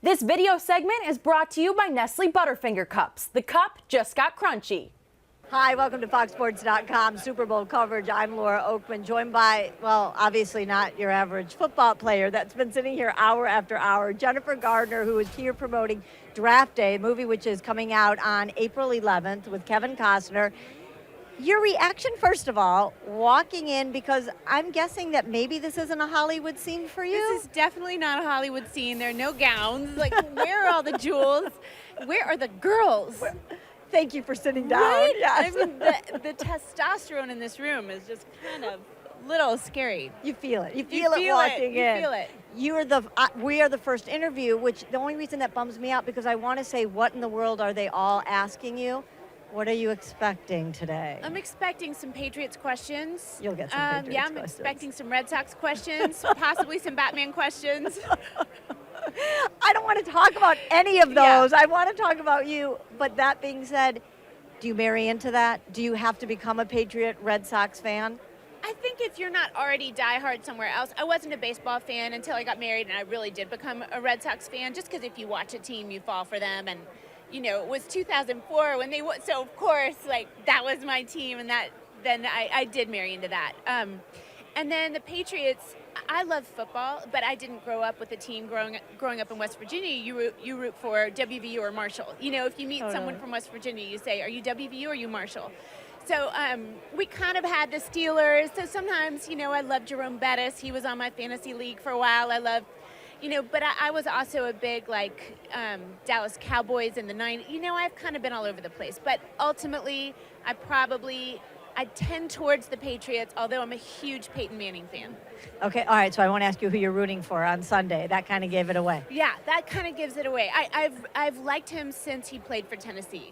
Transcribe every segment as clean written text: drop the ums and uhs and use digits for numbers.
This video segment is brought to you by Nestle Butterfinger Cups. The cup just got crunchy. Hi, welcome to FoxSports.com Super Bowl coverage. I'm Laura Oakman, joined by, well, obviously not your average football player that's been sitting here hour after hour, Jennifer Garner, who is here promoting Draft Day, a movie which is coming out on April 11th with Kevin Costner. Your reaction, first of all, walking in, because I'm guessing that maybe this isn't a Hollywood scene for you? This is definitely not a Hollywood scene. There are no gowns. Like, where are all the jewels? Where are the girls? Thank you for sitting down. Right? Yes. I mean, the testosterone in this room is just kind of a little scary. You feel it. You feel it walking in. You feel it. We are the first interview, which the only reason that bums me out, because I want to say, what in the world are they all asking you? What are you expecting today? I'm expecting some Patriots questions. You'll get some Patriots Yeah, I'm questions. expecting some Red Sox questions, possibly some Batman questions. I don't want to talk about any of those. Yeah. I want to talk about you. But that being said, do you marry into that? Do you have to become a Patriot Red Sox fan? I think if you're not already diehard somewhere else, I wasn't a baseball fan until I got married, and I really did become a Red Sox fan, just because if you watch a team, you fall for them. And you know, it was 2004 when they won, so of course, like, that was my team, and then I did marry into that. And then the Patriots, I love football, but I didn't grow up with a team. Growing up in West Virginia, you root for WVU or Marshall. You know, if you meet someone from West Virginia, you say, are you WVU or are you Marshall? So we kind of had the Steelers. So sometimes, you know, I love Jerome Bettis. He was on my fantasy league for a while. I love, you know, but I was also a big, like, Dallas Cowboys in the 90s. You know, I've kind of been all over the place. But ultimately, I tend towards the Patriots, although I'm a huge Peyton Manning fan. Okay, all right, so I won't ask you who you're rooting for on Sunday. That kind of gave it away. Yeah, that kind of gives it away. I've liked him since he played for Tennessee.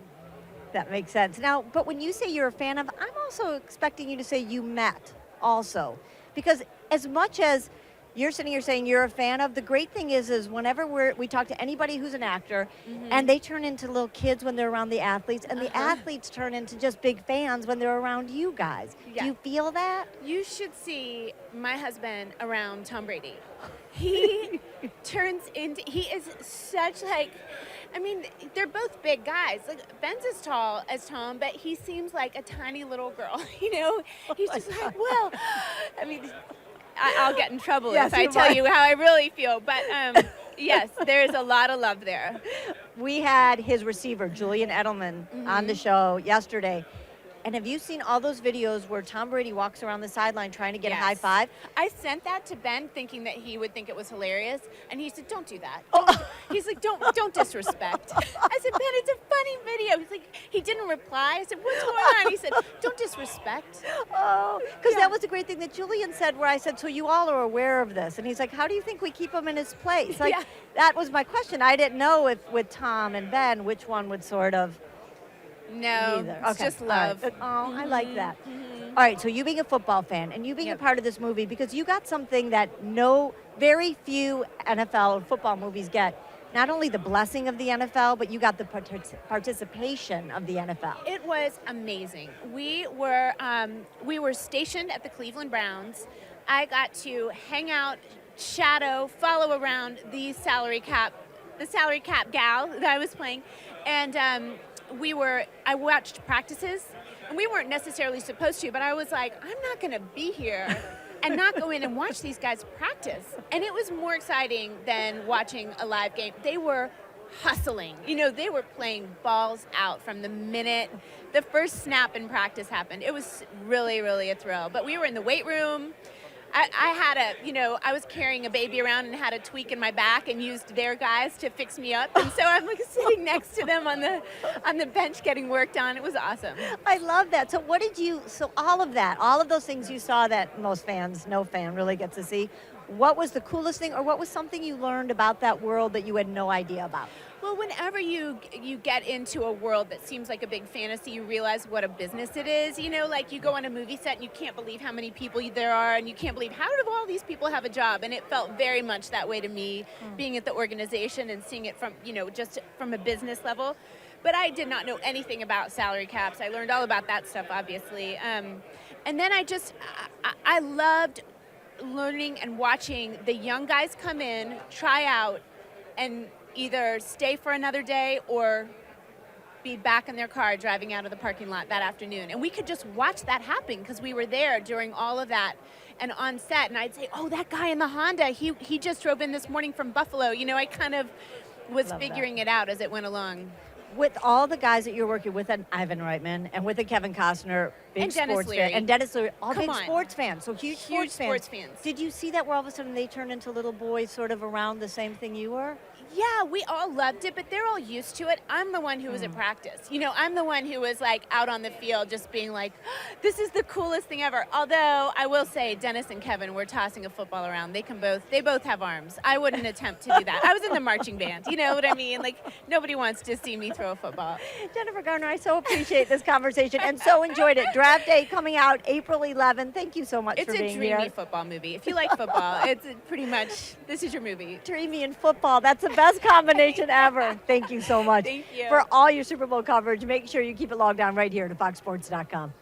That makes sense. Now, but when you say you're a fan of, I'm also expecting you to say you met also. Because as much as you're sitting here saying you're a fan of, the great thing is whenever we talk to anybody who's an actor, and they turn into little kids when they're around the athletes, and the athletes turn into just big fans when they're around you guys. Yeah. Do you feel that? You should see my husband around Tom Brady. He he is such, like, I mean, they're both big guys. Like, Ben's as tall as Tom, but he seems like a tiny little girl, you know? He's just like, well, I mean, I'll get in trouble if I tell you how I really feel. But yes, there's a lot of love there. We had his receiver, Julian Edelman, on the show yesterday. And have you seen all those videos where Tom Brady walks around the sideline trying to get a high five? I sent that to Ben thinking that he would think it was hilarious. And he said, don't do that. He's like, don't disrespect. I said, Ben, it's a funny video. He's like, he didn't reply. I said, what's going on? He said, don't disrespect. Oh, because that was a great thing that Julian said, where I said, so you all are aware of this. And he's like, how do you think we keep him in his place? Like, that was my question. I didn't know if with Tom and Ben, which one would sort of... No, it's just love. Right. Oh, I like that. All right, so you being a football fan and you being a part of this movie, because you got something that very few NFL and football movies get. Not only the blessing of the NFL, but you got the participation of the NFL. It was amazing. We were stationed at the Cleveland Browns. I got to hang out, shadow, follow around the salary cap gal that I was playing, and I watched practices, and we weren't necessarily supposed to, but I was like, I'm not going to be here and not go in and watch these guys practice. And it was more exciting than watching a live game. They were hustling. You know, they were playing balls out from the minute the first snap in practice happened. It was really, really a thrill. But we were in the weight room. I was carrying a baby around and had a tweak in my back and used their guys to fix me up. And so I'm like sitting next to them on the bench getting worked on. It was awesome. I love that. So all of those things you saw that no fan really gets to see. What was the coolest thing, or what was something you learned about that world that you had no idea about? Well, whenever you get into a world that seems like a big fantasy, you realize what a business it is. You know, like, you go on a movie set and you can't believe how many people there are, and you can't believe, how do all these people have a job? And it felt very much that way to me, being at the organization and seeing it from, you know, just from a business level. But I did not know anything about salary caps. I learned all about that stuff, obviously. And then I loved learning and watching the young guys come in, try out, and either stay for another day or be back in their car driving out of the parking lot that afternoon. And we could just watch that happen because we were there during all of that and on set. And I'd say, oh, that guy in the Honda, he just drove in this morning from Buffalo. You know, I kind of was figuring it out as it went along. With all the guys that you're working with, and Ivan Reitman, and with the Kevin Costner, big And Dennis sports Leary. fan, and Dennis Leary, all Come big on. sports fans, so huge Sports fans. Did you see that where all of a sudden they turned into little boys sort of around the same thing you were? Yeah, we all loved it, but they're all used to it. I'm the one who was at practice. You know, I'm the one who was like out on the field just being like, this is the coolest thing ever. Although I will say Dennis and Kevin were tossing a football around. They both have arms. I wouldn't attempt to do that. I was in the marching band. You know what I mean? Like nobody wants to see me throw a football. Jennifer Garner, I so appreciate this conversation and so enjoyed it. Draft Day coming out April 11th. Thank you so much It's for being here. a dreamy football movie. If you like football, it's pretty much, this is your movie. Dreamy and football. That's the best combination ever. Thank you so much. Thank you. For all your Super Bowl coverage, make sure you keep it logged on right here to foxsports.com.